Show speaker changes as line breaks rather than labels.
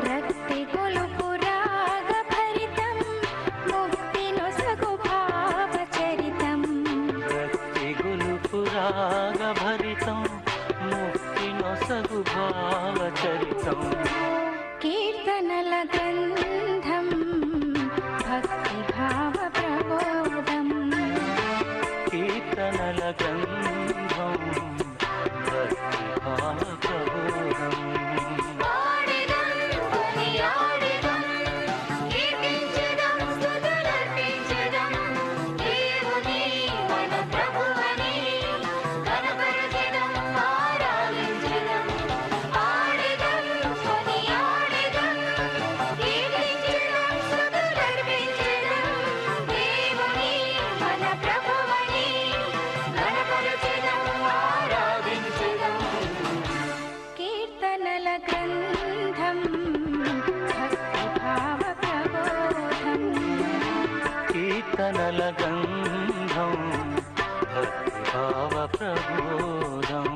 రక్తి గొలుపు రాగ భరితం ముక్తి నొసగు భావ చరితం
రక్తి గొలుపు రాగ భరితం ముక్తి నొసగు భావ చరితం
కీర్తనల గంధం భక్తి భావ ప్రబోధం
కీర్తనల గంధం భక్తి భావ ప్రబోధం
కీర్తనల గ్రంథం భక్తి భావ ప్రబోధం
కీర్తనల గంధం భక్తి భావ ప్రబోధం